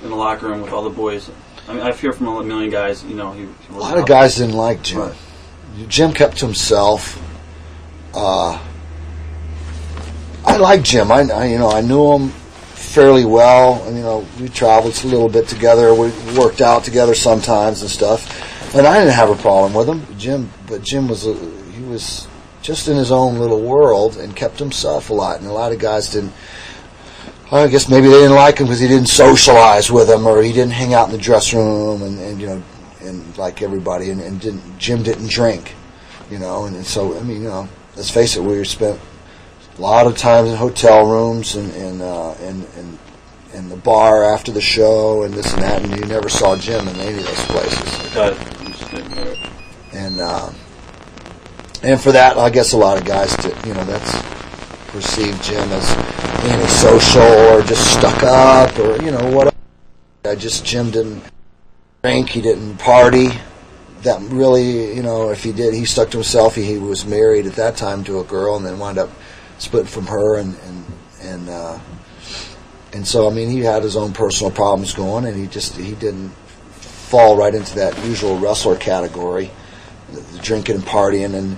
in the locker room with all the boys? I mean, I hear from a million guys, he a lot of guys didn't like Jim. Right. Jim kept to himself. I liked Jim. I knew him fairly well. And, we traveled a little bit together. We worked out together sometimes and stuff. And I didn't have a problem with him. Jim was he was just in his own little world and kept himself a lot. And a lot of guys didn't. I guess maybe they didn't like him because he didn't socialize with them, or he didn't hang out in the dressing room, and like everybody, and Jim didn't drink, and so let's face it, we spent a lot of times in hotel rooms and the bar after the show and this and that, and you never saw Jim in any of those places. Got it. And for that, I guess a lot of guys that's perceived Jim as being social or just stuck up or whatever. Jim didn't drink, he didn't party. That really, if he did, he stuck to himself. He was married at that time to a girl, and then wound up splitting from her, and so he had his own personal problems going, and he didn't fall right into that usual wrestler category, the drinking and partying and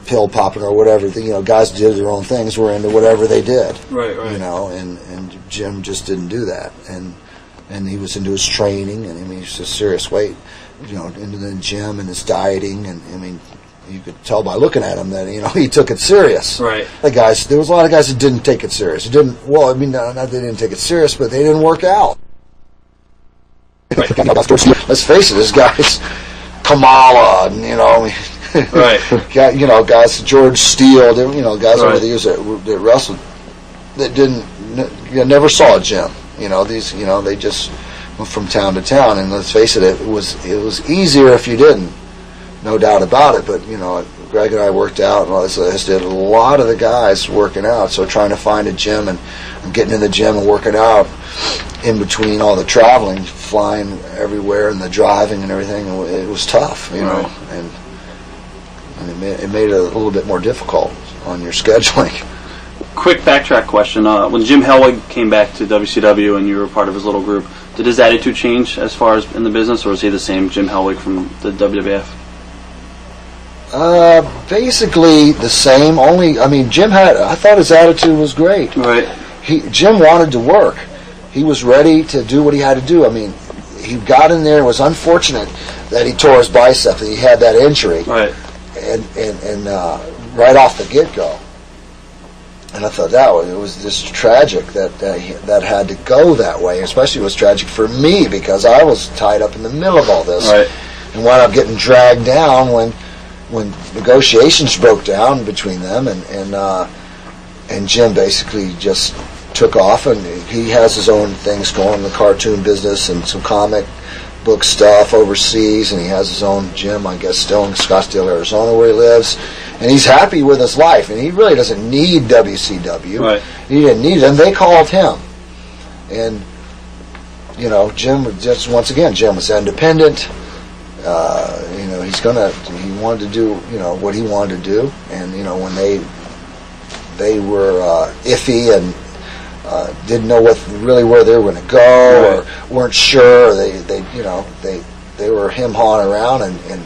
pill popping or whatever. Guys did their own things, were into whatever they did. Right. And Jim just didn't do that, and he was into his training, and he's a serious weight, into the gym and his dieting, and you could tell by looking at him that he took it serious. Right. There was a lot of guys that didn't take it serious. Not that they didn't take it serious, but they didn't work out. Right. Let's face it, this guy's Kamala, and right. Guys, George Steele, guys right. over the years that wrestled that you never saw a gym. They just went from town to town, and let's face it, it was easier if you didn't, no doubt about it. But Greg and I worked out, and all this did a lot of the guys working out. So trying to find a gym and getting in the gym and working out in between all the traveling, flying everywhere, and the driving and everything, it was tough, right. and it made it a little bit more difficult on your scheduling. Quick backtrack question. When Jim Hellwig came back to WCW and you were part of his little group, did his attitude change as far as in the business, or was he the same Jim Hellwig from the WWF? Basically the same. Only, I thought his attitude was great. Right. Jim wanted to work. He was ready to do what he had to do. He got in there. It was unfortunate that he tore his bicep and he had that injury. Right. And right off the get-go. And I thought it was just tragic that had to go that way. Especially it was tragic for me because I was tied up in the middle of all this. Right. And wound up getting dragged down when negotiations broke down between them, and Jim basically just took off, and he has his own things going in the cartoon business and some comic book stuff overseas, and he has his own gym, I guess, still in Scottsdale, Arizona, where he lives, and he's happy with his life, and he really doesn't need WCW. Right. He didn't need them. They called him, and Jim Jim was independent. He wanted to do what he wanted to do, and when they were iffy and didn't know where they were going to go, right. or weren't sure, they were him-hawing around, and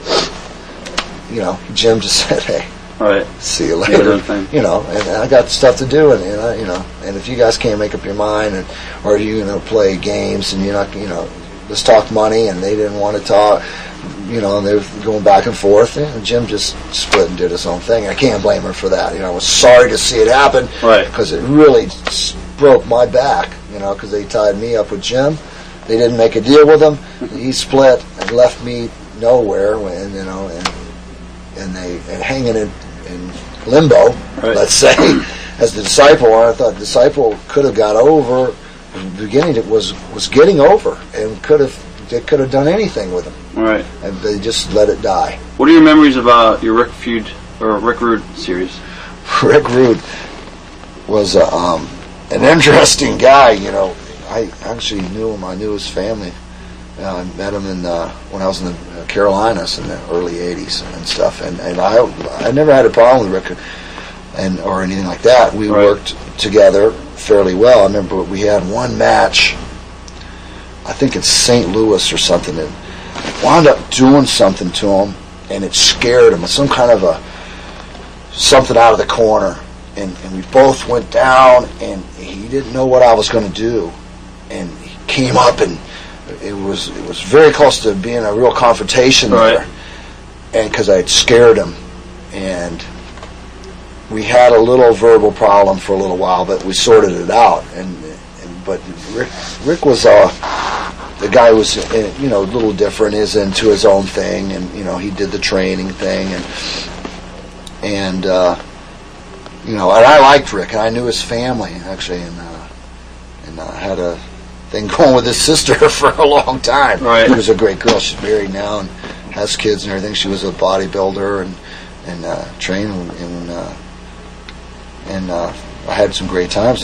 Jim just said, hey, right, see you later, and I got stuff to do, and and if you guys can't make up your mind, or play games, and you're not, let's talk money, and they didn't want to talk. And they were going back and forth, and Jim just split and did his own thing. I can't blame her for that. I was sorry to see it happen, right? Because it really broke my back. Because they tied me up with Jim. They didn't make a deal with him. He split and left me nowhere, and hanging in limbo, right. Let's say, as the Disciple. And I thought the Disciple could have got over. In the beginning, it was getting over, and they could have done anything with him. Right. And they just let it die. What are your memories of your Rick Feud or Rick Rude series? Rick Rude was an interesting guy. I actually knew him. I knew his family. I met him when I was in the Carolinas in the early '80s and stuff. And I never had a problem with Rick or anything like that. We right. worked together fairly well. I remember we had one match. I think it's St. Louis or something, and wound up doing something to him, and it scared him. It's some kind of something out of the corner, and we both went down, and he didn't know what I was going to do, and he came up, and it was very close to being a real confrontation there, and because I had scared him, and we had a little verbal problem for a little while, but we sorted it out, but Rick was the guy who was, you know, a little different, is into his own thing, and, you know, he did the training thing, and you know, and I liked Rick, and I knew his family, actually, and I had a thing going with his sister for a long time. Right. She was a great girl. She's married now and has kids and everything. She was a bodybuilder and trained, and I had some great times.